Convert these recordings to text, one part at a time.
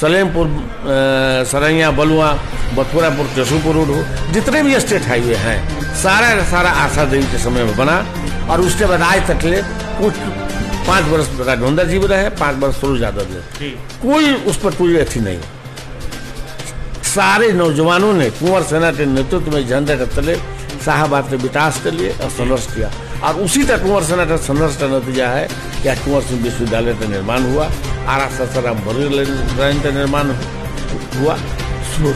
सलेमपुर, सरैया, बलुआ, बथुरापुर, केशुपुर road हो, जितने भी स्टेट हाईवे हैं सारा आशा देवी के समय में बना। और उसके बाद आज तक ले कुछ 5 वर्ष राघवेंद्र जी भी रहे, 5 वर्ष सरोज यादव जी, कोई उस पर कोई अथी नहीं। सारे नौजवानों ने कुंवर सेना के नेतृत्व में झंडे के तले शाहाबाद के विकास के लिए संघर्ष किया। और उसी तरह कुंवर सेना का संघर्ष का नतीजा है कि कुंवर सिंह विश्वविद्यालय का निर्माण हुआ, आरा सासाराम लाइन का निर्माण हुआ,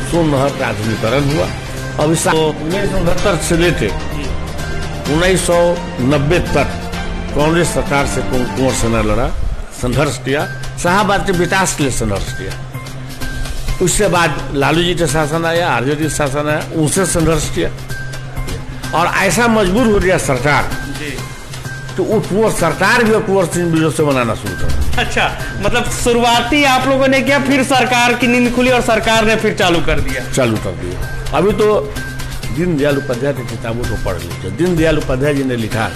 सोन नहर का आधुनिकीकरण हुआ। अब 1969 से लेकर 1990 तक कांग्रेस सरकार से कुंवर सेना लड़ा, संघर्ष किया, शाहाबाद के विकास के लिए संघर्ष किया। उसके बाद लालू जी का शासन आया, आरजेडी का शासन आया, उनसे संघर्ष किया। और ऐसा मजबूर हो गया सरकार तो वो सरकार भी कुंवर सिंह विरोध से बनाना शुरू कर। अच्छा, मतलब शुरुआती आप लोगों ने किया, फिर सरकार की नींद खुली और सरकार ने फिर चालू कर दिया। अभी तो दीनदयाल उपाध्याय की किताबों को पढ़ लीजिए। दीनदयाल उपाध्याय जी ने लिखा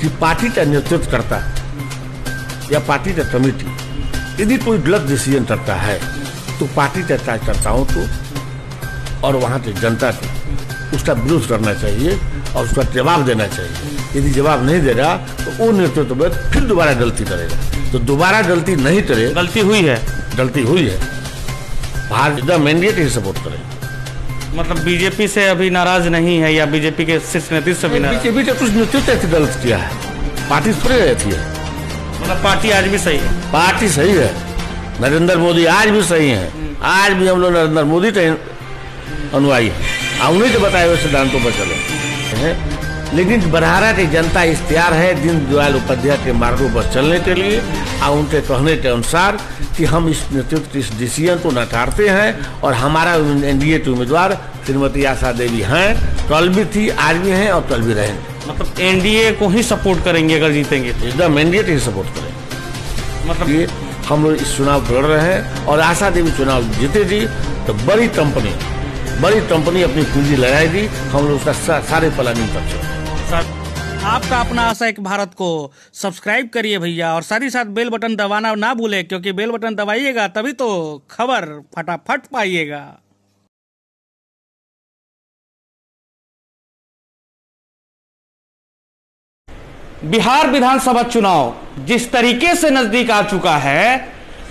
कि पार्टी का नेतृत्व करता या पार्टी का कमेटी यदि कोई गलत डिसीजन करता है तो पार्टी के कार्यकर्ताओं को और वहाँ की जनता को उसका विरोध करना चाहिए और उसका जवाब देना चाहिए। यदि जवाब नहीं दे रहा तो वो नेतृत्व में फिर दोबारा गलती करेगा। तो दोबारा गलती नहीं करे, गलती हुई है भाजपा मैंडेट ही सपोर्ट करे। मतलब बीजेपी से अभी नाराज नहीं है या बीजेपी के शीर्ष नेतृत्व से भी नाराज? बीजेपी ने कुछ नेतृत्व गलत किया है, पार्टी थोड़ी रहती है। मतलब पार्टी आज भी सही है? पार्टी सही है, नरेंद्र मोदी आज भी सही है। आज भी हम लोग नरेंद्र मोदी के अनुयायी हैं, उन्हीं के बताए हुए सिद्धांतों पर चले हैं। लेकिन बरहारा की जनता इस तैयार है दीनदयाल उपाध्याय के मार्गों पर चलने के लिए और उनके कहने के अनुसार कि हम इस नेतृत्व के इस डिसीजन को नकारते हैं और हमारा एनडीए के उम्मीदवार श्रीमती आशा देवी हैं, कल भी थी, आज भी हैं और कल भी रहेंगे। मतलब एनडीए को ही सपोर्ट करेंगे अगर जीतेंगे तो? एकदम एनडीए को ही सपोर्ट करेंगे। मतलब ये हम लोग इस चुनाव लड़ रहे हैं और आशा देवी चुनाव जीतेगी तो बड़ी कंपनी अपनी पूंजी लगाएगी। हम लोग उसका सारे प्लानिंग कर चुके हैं। आपका अपना आशा एक भारत को सब्सक्राइब करिए भैया, और साथ ही साथ बेल बटन दबाना ना भूले, क्योंकि बेल बटन दबाइएगा तभी तो खबर फटाफट पाइएगा। बिहार विधानसभा चुनाव जिस तरीके से नजदीक आ चुका है,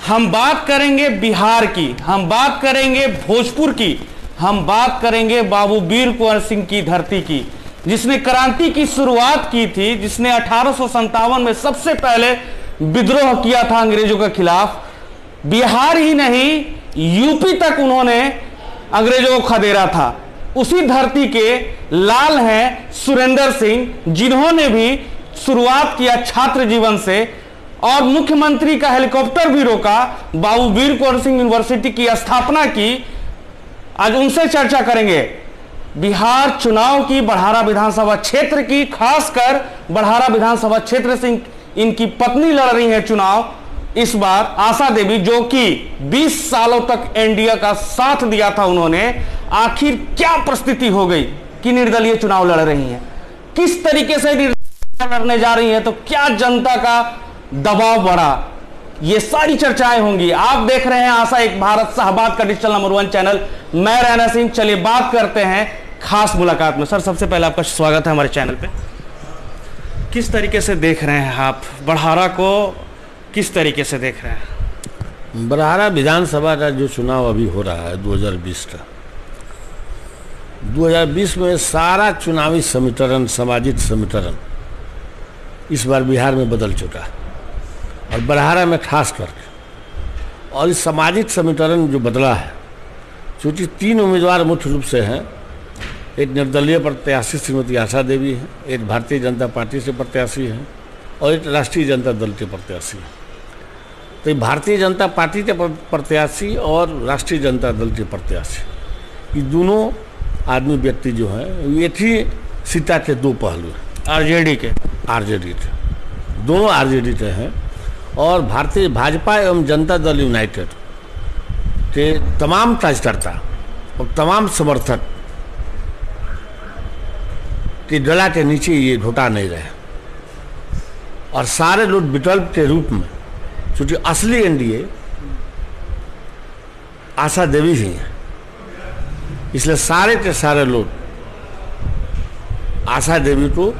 हम बात करेंगे बिहार की, हम बात करेंगे भोजपुर की, हम बात करेंगे बाबू वीर कुंवर सिंह की धरती की, जिसने क्रांति की शुरुआत की थी, जिसने 1857 में सबसे पहले विद्रोह किया था अंग्रेजों के खिलाफ। बिहार ही नहीं यूपी तक उन्होंने अंग्रेजों को खदेड़ा था। उसी धरती के लाल हैं सुरेंद्र सिंह, जिन्होंने भी शुरुआत किया छात्र जीवन से और मुख्यमंत्री का हेलीकॉप्टर भी रोका, बाबू वीर कुंवर सिंह यूनिवर्सिटी की स्थापना की। आज उनसे चर्चा करेंगे बिहार चुनाव की, बड़हारा विधानसभा क्षेत्र की, खासकर बड़हारा विधानसभा क्षेत्र से इनकी पत्नी लड़ रही है चुनाव इस बार, आशा देवी, जो कि 20 सालों तक एनडीए का साथ दिया था उन्होंने। आखिर क्या परिस्थिति हो गई कि निर्दलीय चुनाव लड़ रही हैं, किस तरीके से लड़ने जा रही हैं, तो क्या जनता का दबाव बढ़ा, ये सारी चर्चाएं होंगी। आप देख रहे हैं आशा एक भारत, शाहबाद का डिजिटल नंबर 1 चैनल। मैं रैना सिंह। चलिए बात करते हैं खास मुलाकात में। सर, सबसे पहले आपका स्वागत है हमारे चैनल पे। किस तरीके से देख रहे हैं आप बड़हारा को, किस तरीके से देख रहे हैं? बड़हारा विधानसभा का जो चुनाव अभी हो रहा है 2020 का, 2020 में सारा चुनावी समीकरण, सामाजिक समीकरण इस बार बिहार में बदल चुका है और बड़हारा में खास करके। और इस सामाजिक समीकरण जो बदला है, चूँकि 3 उम्मीदवार मुख्य रूप से हैं, एक निर्दलीय प्रत्याशी श्रीमती आशा देवी है, एक भारतीय जनता पार्टी से प्रत्याशी है और एक राष्ट्रीय जनता दल के प्रत्याशी है। तो ये भारतीय जनता पार्टी के प्रत्याशी और राष्ट्रीय जनता दल के प्रत्याशी, ये दोनों आदमी व्यक्ति जो हैं एक ही सीता के 2 पहलू हैं। आरजेडी के दोनों आरजेडी के हैं और भारतीय भाजपा एवं जनता दल यूनाइटेड के तमाम कार्यकर्ता और तमाम समर्थक कि डला के नीचे ये घुटा नहीं रहे और सारे लोग विकल्प के रूप में, क्योंकि असली एनडीए आशा देवी ही हैं। इसलिए सारे के सारे लोग आशा देवी को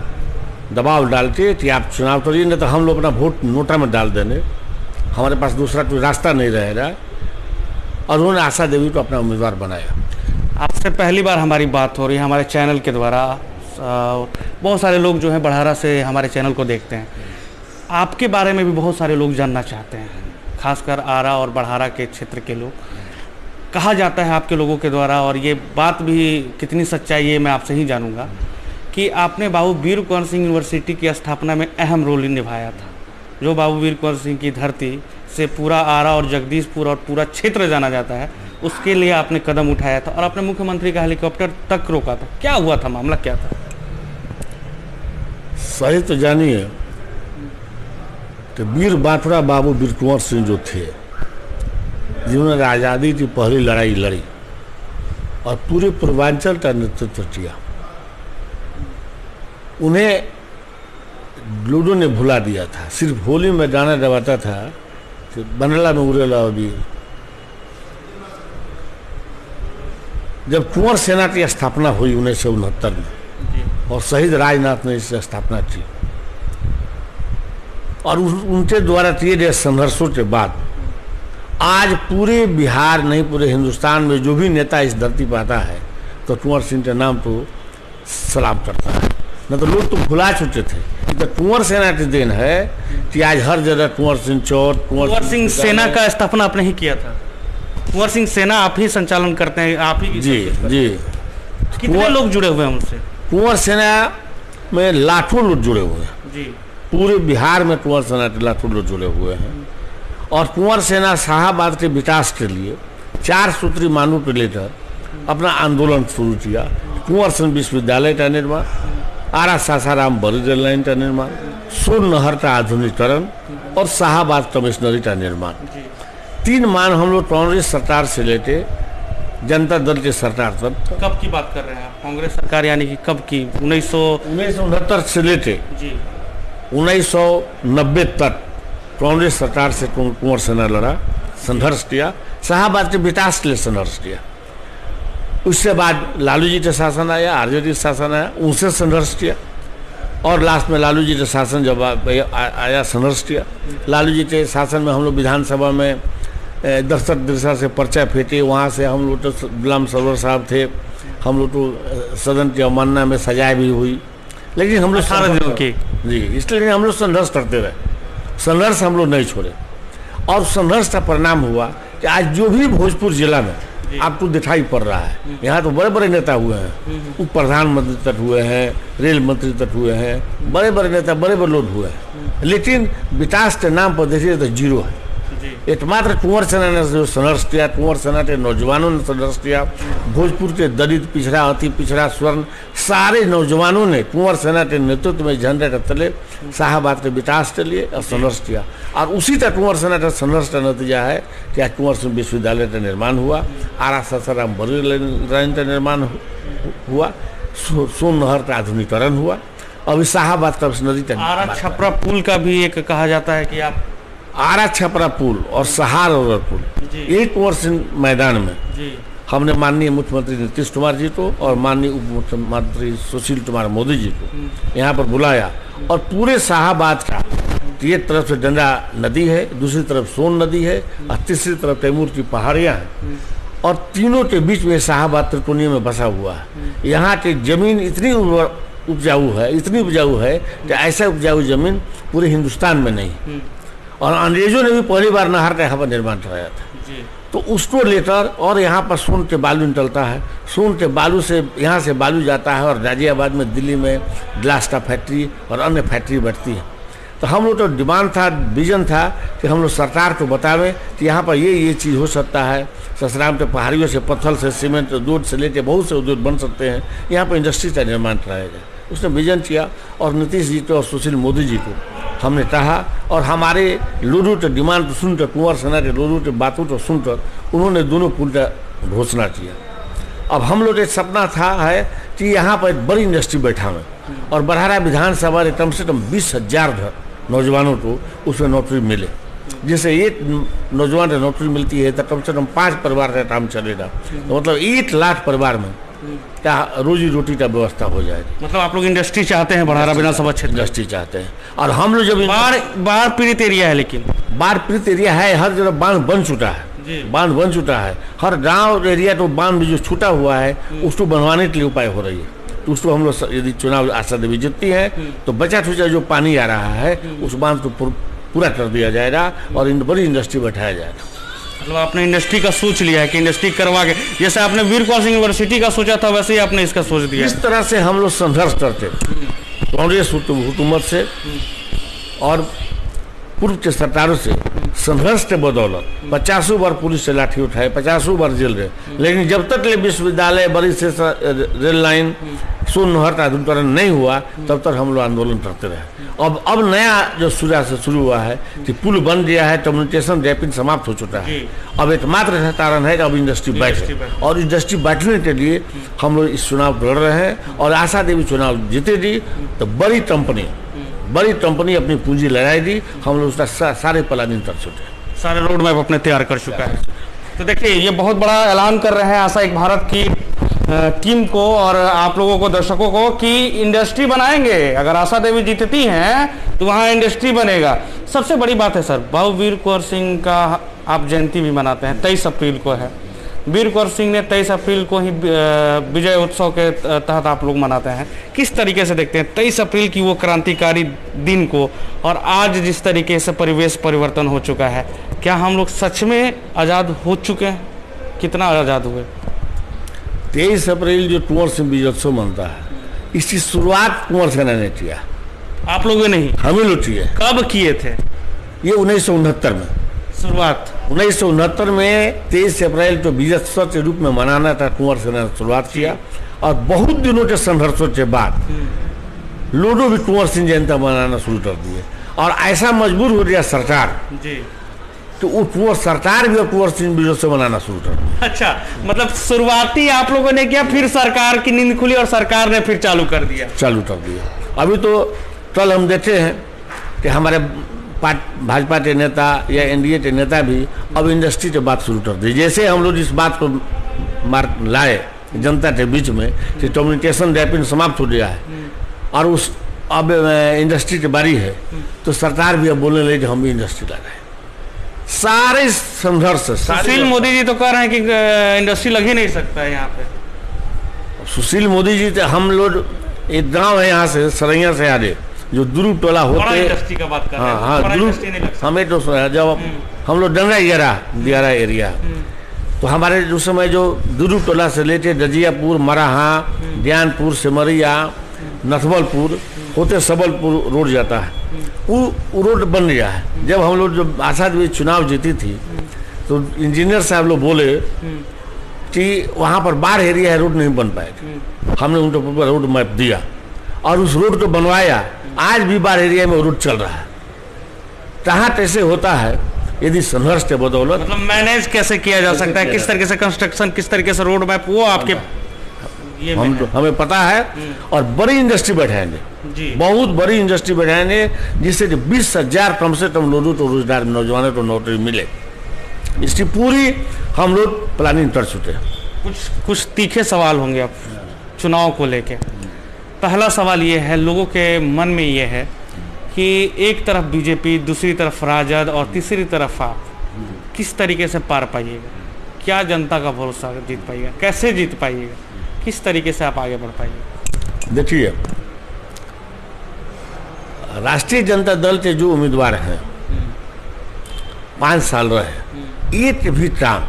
दबाव डालते कि आप चुनाव करिए, नहीं तो हम लोग अपना वोट नोटा में डाल देंगे, हमारे पास दूसरा कोई रास्ता नहीं रहेगा। और उन्होंने आशा देवी को अपना उम्मीदवार बनाया। आपसे पहली बार हमारी बात हो रही है हमारे चैनल के द्वारा। बहुत सारे लोग जो हैं बड़हारा से हमारे चैनल को देखते हैं, आपके बारे में भी बहुत सारे लोग जानना चाहते हैं, खासकर आरा और बड़हारा के क्षेत्र के लोग। कहा जाता है आपके लोगों के द्वारा, और ये बात भी कितनी सच्चाई है मैं आपसे ही जानूंगा, कि आपने बाबू वीर कुंवर सिंह यूनिवर्सिटी की स्थापना में अहम रोल निभाया था। जो बाबू वीर कुंवर सिंह की धरती से पूरा आरा और जगदीशपुर और पूरा क्षेत्र जाना जाता है, उसके लिए आपने कदम उठाया था और अपने मुख्यमंत्री का हेलीकॉप्टर तक रोका था। क्या हुआ था, मामला क्या था? सही तो जानिए कि वीर बाथुरा बाबू वीर कुंवर सिंह जो थे, जिन्होंने आज़ादी की पहली लड़ाई लड़ी और पूरे पूर्वांचल का नेतृत्व किया, उन्हें लूडो ने भुला दिया था। सिर्फ होली में गाना दबाता था कि बनला में उड़ेला वीर। जब कुंवर सेना की स्थापना हुई 1969 में और शहीद राजनाथ ने इसकी स्थापना की, और उनके द्वारा किए गए संघर्षों के बाद आज पूरे बिहार नहीं पूरे हिंदुस्तान में जो भी नेता इस धरती पर आता है तो कुंवर सिंह के नाम तो सलाम करता है। न तो लोग तो भुला चुके थे। तो कुंवर सेना की देन है कि आज हर जगह कुंवर सिंह चौथ, कुंवर सिंह सेना का स्थापना आपने ही किया था। कुंवर सिंह सेना आप ही संचालन करते हैं, आप ही? जी जी। कितने लोग जुड़े हुए हैं उनसे? कुंवर सेना में लाखों लोग जुड़े हुए हैं जी। पूरे बिहार में कुंवर सेना के लाखों लोग जुड़े हुए हैं। और कुंवर सेना शाहाबाद के विकास के लिए 4 सूत्री मांगों को लेकर अपना आंदोलन शुरू किया। कुंवर सिंह विश्वविद्यालय का निर्माण, आरा सासाराम बड़ी रेल लाइन का निर्माण, सोन नहर का आधुनिकीकरण और शाहाबाद कमिश्नरी का निर्माण। 3 मांग हम लोग कांग्रेस सरकार से लेते जनता दल के सरकार तक। कब की बात कर रहे हैं आप? कांग्रेस सरकार यानी कि कब की? 1969 से लेते 1990 तक कांग्रेस सरकार से कुंवर सेना लड़ा, संघर्ष किया, शाहाबाद के विकास के लिए संघर्ष किया। उसके बाद लालू जी का शासन आया, आरजेडी शासन आया, उनसे संघर्ष किया, और लास्ट में लालू जी का शासन जब आया संघर्ष किया। लालू जी के शासन में हम लोग विधानसभा में दस्तक दिशा से पर्चा फेंके, वहाँ से हम लोग तो गुलाम सरवर साहब थे, हम लोग तो सदन की अवमानना में सजाएं भी हुई, लेकिन हम लोग 18 दिनों की जी, इसलिए हम लोग संघर्ष करते रहे, संघर्ष हम लोग नहीं छोड़े। और संघर्ष का परिणाम हुआ कि आज जो भी भोजपुर जिला में आपको दिखाई पड़ रहा है, यहाँ तो बड़े बड़े नेता हुए हैं, उप प्रधानमंत्री तक हुए हैं, रेल मंत्री तक हुए हैं, बड़े बड़े नेता बड़े बड़े लोग हुए हैं, लेकिन विकास के नाम पर देखिए तो जीरो है। एकमात्र कुंवर सेना ने जो संघर्ष किया, कुंवर सेना के नौजवानों ने संघर्ष किया, भोजपुर के दलित पिछड़ा, अति पिछड़ा, स्वर्ण, सारे नौजवानों ने कुंवर सेना के नेतृत्व में झंडे के तले शाहाबाद के विकास के लिए संघर्ष किया। और उसी तरह कुंवर सेना का संघर्ष का नतीजा है कि आज कुंवर सिंह विश्वविद्यालय का निर्माण हुआ, आरा सासाराम बड़ी लाइन का निर्माण हुआ, सोन नहर का आधुनिकीकरण हुआ, अभी शाहाबाद कमिश्नरी का आरा छपरा पुल का भी एक कहा जाता है कि आप आरा छपरा पुल और सहार पुल एक कुंवर सिंह मैदान में हमने माननीय मुख्यमंत्री नीतीश कुमार जी को और माननीय उप मुख्यमंत्री सुशील कुमार मोदी जी को यहाँ पर बुलाया, और पूरे शाहाबाद का एक तरफ से गंगा नदी है, दूसरी तरफ सोन नदी है, और तीसरी तरफ तैमूर की पहाड़ियाँ हैं, और तीनों के बीच में शाहाबाद त्रिकोणीय में बसा हुआ है। यहाँ की जमीन इतनी उपजाऊ है, इतनी उपजाऊ है कि ऐसा उपजाऊ जमीन पूरे हिंदुस्तान में नहीं। और अंग्रेजों ने भी पहली बार नहर का यहाँ पर निर्माण कराया था, तो उसको लेकर, और यहाँ पर सोन के बालू निकलता है, सोन के बालू से यहाँ से बालू जाता है और गाजियाबाद में, दिल्ली में ग्लास का फैक्ट्री और अन्य फैक्ट्री बढ़ती है। तो हम लोग तो डिमांड था, विजन था कि हम लोग सरकार को बतावें कि यहाँ पर ये चीज़ हो सकता है, ससराम के पहाड़ियों से, पत्थर से, सीमेंट, दूध से लेकर बहुत से उद्योग बन सकते हैं, यहाँ पर इंडस्ट्री का निर्माण कराया जाए। उसने विजन किया, और नीतीश जी को और सुशील मोदी जी को हमने कहा, और हमारे लोगों के डिमांड को सुनकर, कुंवर सेना के लोगों के बातों को सुनकर उन्होंने दोनों पुल का घोषणा किया। अब हम लोग एक सपना था है कि यहाँ पर एक बड़ी इंडस्ट्री बैठावें, और बड़हारा विधानसभा कम से कम 20,000 नौजवानों को उसमें नौकरी मिले। जैसे एक नौजवान को नौकरी मिलती है तो कम से कम 5 परिवार का काम चलेगा, तो मतलब 1 लाख परिवार में क्या रोजी रोटी का व्यवस्था हो जाएगी। मतलब आप लोग इंडस्ट्री चाहते हैं बड़हरा विधानसभा क्षेत्र? इंडस्ट्री चाहते हैं। और हम लोग जब बाढ़ पीड़ित एरिया है, लेकिन बाढ़ पीड़ित एरिया है, हर जगह बांध बन चुका है, बांध बन चुका है, हर गांव एरिया तो बांध जो छूटा हुआ है उसको बनवाने के लिए उपाय हो रही है। तो उसको हम लोग यदि चुनाव आशा देवी जीतती है तो बचा खुचा जो पानी आ रहा है उस बांध को पूरा कर दिया जाएगा और बड़ी इंडस्ट्री बैठाया जाएगा। मतलब आपने इंडस्ट्री का सोच लिया है कि इंडस्ट्री करवा के, जैसे आपने वीर कुंवर सिंह यूनिवर्सिटी का सोचा था वैसे ही आपने इसका सोच दिया। इस तरह से हम लोग संघर्ष करते कांग्रेस हुकूमत से और पूर्व के सरकारों से संघर्ष के बदौलत 50 बार पुलिस से लाठी उठाए, 50 बार जेल रहे, लेकिन जब तक ले विश्वविद्यालय बड़ी से रेल लाइन सोनहर का आधुनिकीकरण नहीं हुआ तब तक हम लोग आंदोलन करते रहे। अब नया जो से शुरू हुआ है कि पुल बन गया है, कम्युनिकेशन रैपिड समाप्त हो चुका है, अब एकमात्र कारण है कि अब इंडस्ट्री बैठे, और इंडस्ट्री बैठने के लिए हम लोग इस चुनाव लड़ रहे हैं और आशा देवी चुनाव जीतेगी तो बड़ी कंपनी अपनी पूंजी लगाएगी। हम लोग उसका सारे प्लानिंग कर चुके हैं, सारे रोड मैप अपने तैयार कर चुका है। तो देखिए ये बहुत बड़ा ऐलान कर रहे हैं आशा एक भारत की टीम को और आप लोगों को, दर्शकों को, कि इंडस्ट्री बनाएंगे। अगर आशा देवी जीतती हैं तो वहाँ इंडस्ट्री बनेगा। सबसे बड़ी बात है सर, भाऊ वीर कुंवर सिंह का आप जयंती भी मनाते हैं, 23 अप्रैल को है। वीर कुंवर सिंह ने 23 अप्रैल को ही विजय उत्सव के तहत आप लोग मनाते हैं। किस तरीके से देखते हैं 23 अप्रैल की वो क्रांतिकारी दिन को, और आज जिस तरीके से परिवेश परिवर्तन हो चुका है, क्या हम लोग सच में आज़ाद हो चुके हैं? कितना आज़ाद हुए? 23 अप्रैल जो कुंवर सिंह विजयोत्सव मनता है, इसकी शुरुआत कुंवर सेना ने किया। आप लोगों ने नहीं, हम ही लोग किए। कब किए थे ये? 1969 में शुरुआत। 1969 में 23 अप्रैल तो विजयोत्सव के रूप में मनाना था, कुंवर सेना ने शुरुआत किया। और बहुत दिनों के संघर्षों के बाद लोगों भी कुंवर सिंह जयंती मनाना शुरू कर दिए, और ऐसा मजबूर हो गया सरकार जी तो वो कुंवर सरकार भी कुंवर सिंह विजयोत्सव मनाना शुरू कर दिया। अच्छा, मतलब शुरुआती आप लोगों ने किया, फिर सरकार की नींद खुली और सरकार ने फिर चालू कर दिया। अभी तो कल हम देखे हैं कि हमारे भाजपा के नेता या एनडीए के नेता भी अब इंडस्ट्री के बात शुरू कर दी। जैसे हम लोग इस बात को लाए जनता के बीच में कि कम्युनिकेशन रैपिड समाप्त हो गया है और उस अब इंडस्ट्री की बारी है, तो सरकार भी अब बोलने लगी कि हम भी इंडस्ट्री लगाए। सारे संघर्ष सुशील मोदी जी तो कह रहे हैं कि इंडस्ट्री लग ही नहीं सकता है यहाँ पे। सुशील मोदी जी तो, हम लोग एक गांव है यहाँ से सरैया से आगे जो दुरू टोला होते, इंडस्ट्री का बात कर रहे हैं। हाँ, हमें तो जब हम लोग डंगा दियारा एरिया, तो हमारे उस समय जो दुरू टोला से लेके जजियापुर, मराहा, ज्ञानपुर, सिमरिया, नथवलपुर होते सबलपुर रोड जाता है, वो रोड बन गया है। जब हम लोग जब आशा देवी चुनाव जीती थी तो इंजीनियर साहब लोग बोले कि वहाँ पर बाढ़ एरिया है, रोड नहीं बन पाएगा। हमने उनको पूरा रोड मैप दिया और उस रोड को बनवाया। आज भी बाढ़ एरिया में रोड चल रहा है। कहाँ कैसे होता है यदि संघर्ष के बदौलत। मतलब मैनेज कैसे किया जा सकता है, किस तरीके से कंस्ट्रक्शन, किस तरीके से रोड मैप, वो आपके हमें पता है। और बड़ी इंडस्ट्री बैठाएंगे, बहुत बड़ी इंडस्ट्री बैठाएंगे जिससे 20,000 कम से कम लोगों को रोजगार, नौजवानों को नौकरी मिले। इसकी पूरी हम लोग प्लानिंग कर चुके हैं। कुछ तीखे सवाल होंगे अब चुनाव को लेके। पहला सवाल ये है, लोगों के मन में ये है कि एक तरफ बीजेपी, दूसरी तरफ राजद और तीसरी तरफ आप, किस तरीके से पार पाइएगा? क्या जनता का भरोसा जीत पाइएगा? कैसे जीत पाइएगा? किस तरीके से आप आगे बढ़ पाइएगा? देखिए, राष्ट्रीय जनता दल के जो उम्मीदवार हैं 5 साल रहे, एक भी काम,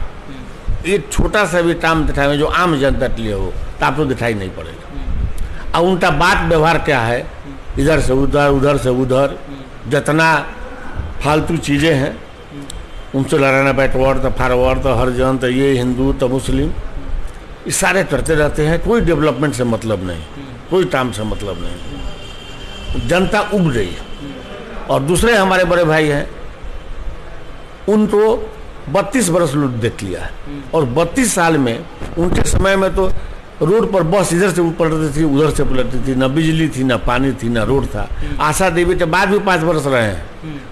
एक छोटा सा भी काम दिखाए जो आम जनता के लिए हो तो आपको दिखाई नहीं पड़ेगा। अब उनका बात व्यवहार क्या है, इधर से उधर, उधर से उधर, जितना फालतू चीज़ें हैं उनसे लड़ाना, बैकवर्ड तो फॉरवर्ड तो हरिजन तो ये हिंदू तो मुस्लिम, ये सारे करते रहते हैं। कोई डेवलपमेंट से मतलब नहीं, कोई काम से मतलब नहीं। जनता उब गई है। और दूसरे हमारे बड़े भाई हैं, उनको 32 बरस लूट देख लिया है और 32 साल में उनके समय में तो रोड पर बस इधर से पलटती थी, उधर से पलटती थी, ना बिजली थी, ना पानी थी, ना रोड था। आशा देवी के बाद भी 5 वर्ष रहे हैं,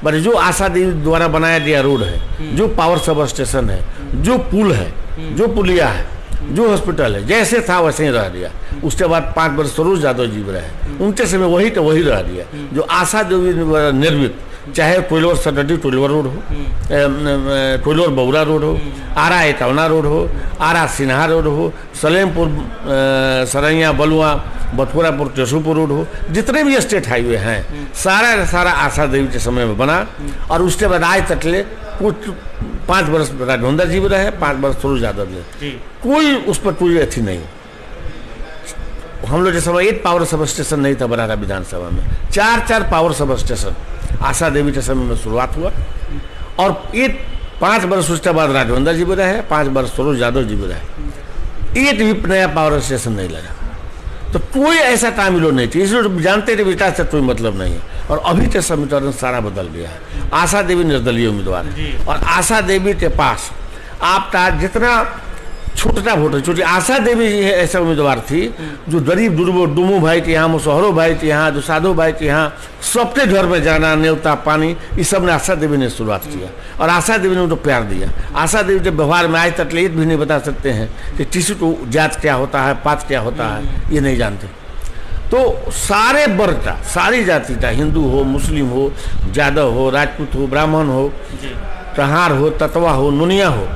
पर जो आशा देवी द्वारा बनाया गया रोड है, जो पावर सब स्टेशन है, जो पुल है, जो पुलिया है, जो हॉस्पिटल है, जैसे था वैसे ही रह दिया। उसके बाद 5 वर्ष सरोज यादव जी रहे, उनके समय वही तो वही रह दिया। जो आशा देवी द्वारा निर्मित, चाहे कोइलवर सटडी टोलवर रोड हो, कोइलवर बौरा रोड हो, आरा एटावना रोड हो, आरा सिन्हा रोड हो, सलेमपुर सरैया बलुआ बथुरापुर टेसूपुर रोड हो, जितने भी स्टेट हाईवे हैं सारा आशा देवी के समय में बना। और उसके बाद आज तक ले कुछ 5 वर्ष राघवेंद्र जी भी रहे, 5 वर्ष सरोज यादव जी, कोई उस पर कोई अथी नहीं। हम लोग के समय 1 पावर सब स्टेशन नहीं था बरारा विधानसभा में, 4 power sub station Asha Devi के समय में शुरुआत हुआ। और 5 वर्ष उसके बाद राघवेंद्र जी भी रहे, 5 वर्ष सरोज यादव जी भी रहे, एक भी नया पावर स्टेशन नहीं लगा। तो कोई ऐसा तामिलो नहीं थी, इसलिए जानते थे विकास से कोई मतलब नहीं है। और अभी के समीकरण सारा बदल गया है। आशा देवी निर्दलीय उम्मीदवार है, और आशा देवी के पास आपका जितना छोटा वोट है, छोटी आशा देवी ऐसा उम्मीदवार थी जो गरीब डुमू भाई के यहाँ, मुसहरो भाई के यहाँ, जो साधु भाई के यहाँ, सबके घर में जाना, न्योता पानी, ये सब ने आशा देवी ने शुरुआत किया। और आशा देवी ने उनको प्यार दिया। आशा देवी के व्यवहार में आज तक एक भी नहीं बता सकते हैं कि किसी को जात क्या होता है, पात क्या होता है, ये नहीं जानते। तो सारे वर्ग का, सारी जाति का, हिंदू हो, मुस्लिम हो, यादव हो, राजपूत हो, ब्राह्मण हो, कहार हो, ततवा हो, नुनिया हो,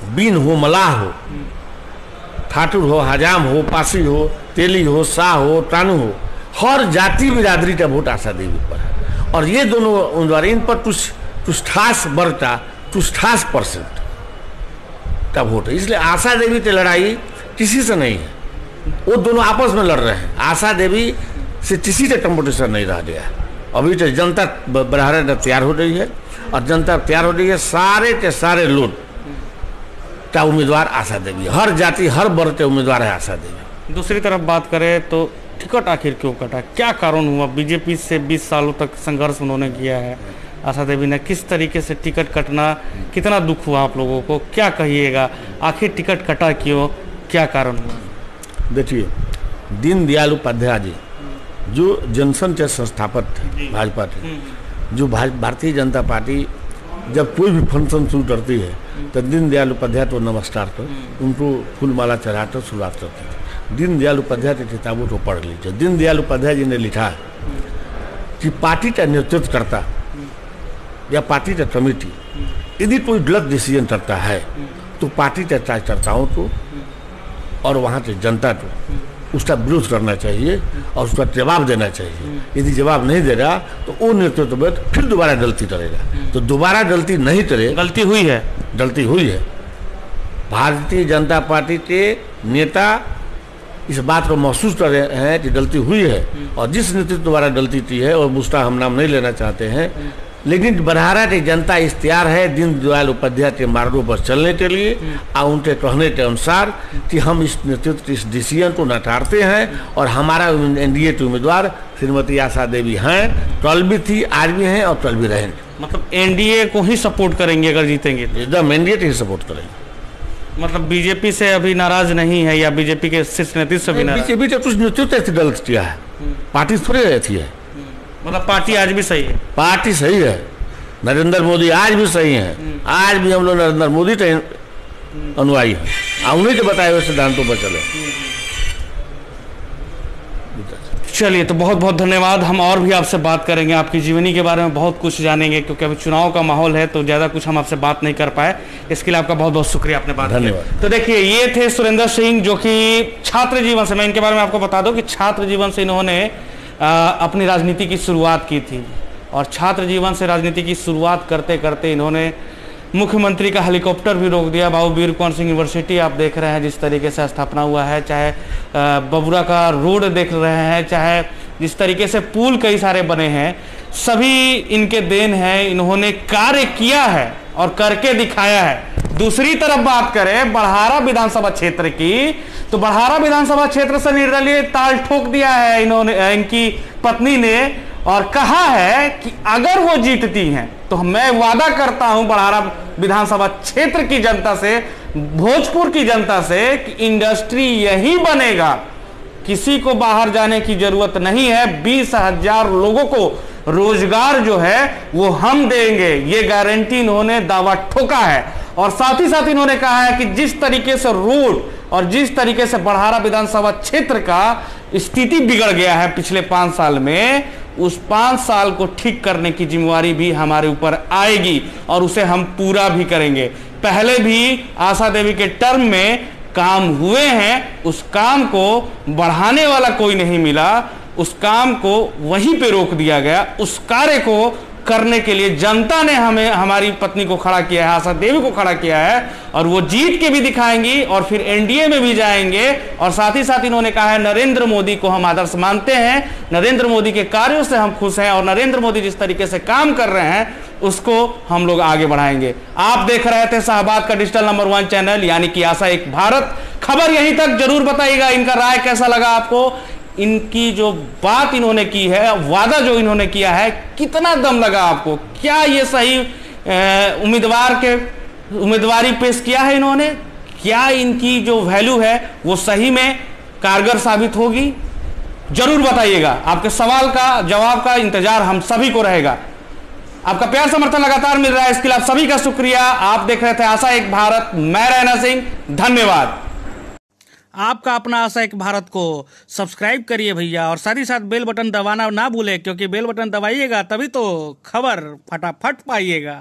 बीन हो, मलाह हो, ठाकुर हो, हजाम हो, पासी हो, तेली हो, शाह हो, तानू हो, हर जाति बिरादरी का वोट आशा देवी पर है। और ये दोनों उम्मीदवार, इन पर कुछ खास वर्ग का, कुछ खास % का वोट है। इसलिए आशा देवी की लड़ाई किसी से नहीं है, वो दोनों आपस में लड़ रहे हैं। आशा देवी से किसी से कंपटीशन नहीं रह गया। अभी तो जनता बराबर तैयार हो रही है, और जनता तैयार हो रही है, सारे के सारे लोग का उम्मीदवार आशा देवी, हर जाति हर वर्ग के उम्मीदवार है आशा देवी। दूसरी तरफ बात करें तो टिकट आखिर क्यों कटा, क्या कारण हुआ? बीजेपी से 20 सालों तक संघर्ष उन्होंने किया है आशा देवी ने, किस तरीके से टिकट कटना, कितना दुख हुआ आप लोगों को, क्या कहिएगा? आखिर टिकट कटा क्यों, क्या कारण हुआ? देखिए, दीनदयाल उपाध्याय जी जो जनसंघ के संस्थापक थे भाजपा के, जो भारतीय जनता पार्टी जब कोई भी फंक्शन शुरू करती है तो दीनदयाल उपाध्याय तो नमस्कार कर उनको फूलमाला चढ़ाकर शुरुआत करते थे। दीनदयाल उपाध्याय की किताबों को पढ़ लीजिए। दीनदयाल उपाध्याय जी ने लिखा है कि पार्टी का नेतृत्व करता या पार्टी का कमेटी यदि कोई गलत डिसीजन करता है तो पार्टी के कार्यकर्ताओं को और वहाँ के जनता को उसका विरोध करना चाहिए और उसका जवाब देना चाहिए। यदि जवाब नहीं दे रहा तो वो नेतृत्व में फिर दोबारा गलती करेगा। तो दोबारा गलती नहीं करे, गलती हुई है, गलती हुई है। भारतीय जनता पार्टी के नेता इस बात को महसूस कर रहे हैं कि गलती हुई है, और जिस नेतृत्व द्वारा गलती की है, और उसका हम नाम नहीं लेना चाहते हैं, लेकिन बरहारा की जनता इख्तियार है दीनदयाल उपाध्याय के मार्गों पर चलने के लिए और उनके कहने के अनुसार कि हम इस नेतृत्व इस डिसीजन को नकारते हैं। और हमारा एनडीए के उम्मीदवार श्रीमती आशा देवी हैं, कल भी थी, आज भी हैं और कल भी रहेंगे। मतलब एनडीए को ही सपोर्ट करेंगे अगर जीतेंगे? एकदम एनडीए को ही सपोर्ट करेंगे। मतलब बीजेपी से अभी नाराज नहीं है, या बीजेपी के शीर्ष नेतृत्व से भी नाराज? बीजेपी तो कुछ नेतृत्व गलत किया है, पार्टी थोड़ी रहती है। मतलब पार्टी आज भी सही है? पार्टी सही है, नरेंद्र मोदी आज भी सही हैं। आज भी हम लोग नरेंद्र मोदी के अनुयायी हैं, उन्हीं के बताए हुए सिद्धांतों पर चले। चलिए, तो बहुत बहुत धन्यवाद। हम और भी आपसे बात करेंगे, आपकी जीवनी के बारे में बहुत कुछ जानेंगे, क्योंकि अभी चुनाव का माहौल है तो ज़्यादा कुछ हम आपसे बात नहीं कर पाए। इसके लिए आपका बहुत बहुत शुक्रिया, आपने बात धन्यवाद। तो देखिए, ये थे सुरेंद्र सिंह, जो कि छात्र जीवन से, मैं इनके बारे में आपको बता दूं कि छात्र जीवन से इन्होंने अपनी राजनीति की शुरुआत की थी, और छात्र जीवन से राजनीति की शुरुआत करते करते इन्होंने मुख्यमंत्री का हेलीकॉप्टर भी रोक दिया। बाबू वीर कुंवर सिंह यूनिवर्सिटी आप देख रहे हैं जिस तरीके से स्थापना हुआ है, चाहे बबुरा का रोड देख रहे हैं, चाहे जिस तरीके से पुल कई सारे बने हैं, सभी इनके देन है। इन्होंने कार्य किया है और करके दिखाया है। दूसरी तरफ बात करें बड़हारा विधानसभा क्षेत्र की, तो बड़हारा विधानसभा क्षेत्र से निर्दलीय ताल ठोक दिया है इन्होंने, इनकी पत्नी ने, और कहा है कि अगर वो जीतती हैं तो मैं वादा करता हूं बड़हारा विधानसभा क्षेत्र की जनता से, भोजपुर की जनता से, कि इंडस्ट्री यही बनेगा, किसी को बाहर जाने की जरूरत नहीं है। 20,000 लोगों को रोजगार जो है वो हम देंगे, ये गारंटी इन्होंने दावा ठोका है। और साथ ही साथ इन्होंने कहा है कि जिस तरीके से रोड और जिस तरीके से बड़हारा विधानसभा क्षेत्र का स्थिति बिगड़ गया है पिछले 5 साल में, उस 5 साल को ठीक करने की जिम्मेवारी भी हमारे ऊपर आएगी और उसे हम पूरा भी करेंगे। पहले भी आशा देवी के टर्म में काम हुए हैं, उस काम को बढ़ाने वाला कोई नहीं मिला, उस काम को वहीं पे रोक दिया गया। उस कार्य को करने के लिए जनता ने हमें, हमारी पत्नी को खड़ा किया है, आशा देवी को खड़ा किया है, और वो जीत के भी दिखाएंगी और फिर एनडीए में भी जाएंगे। और साथ ही साथ इन्होंने कहा है नरेंद्र मोदी को हम आदर्श मानते हैं, नरेंद्र मोदी के कार्यों से हम खुश हैं और नरेंद्र मोदी जिस तरीके से काम कर रहे हैं उसको हम लोग आगे बढ़ाएंगे। आप देख रहे थे शाहबाद का डिजिटल नंबर 1 चैनल यानी कि आशा एक भारत। खबर यहीं तक, जरूर बताइएगा इनका राय कैसा लगा आपको, इनकी जो बात इन्होंने की है, वादा जो इन्होंने किया है, कितना दम लगा आपको, क्या ये सही उम्मीदवारी पेश किया है इन्होंने, क्या इनकी जो वैल्यू है वो सही में कारगर साबित होगी, जरूर बताइएगा। आपके सवाल का जवाब का इंतजार हम सभी को रहेगा। आपका प्यार समर्थन लगातार मिल रहा है, इसके लिए आप सभी का शुक्रिया। आप देख रहे थे आशा एक भारत, मैं रैना सिंह, धन्यवाद। आपका अपना आशा एक भारत को सब्सक्राइब करिए भैया, और साथ ही साथ बेल बटन दबाना ना भूले, क्योंकि बेल बटन दबाइएगा तभी तो खबर फटाफट पाइएगा।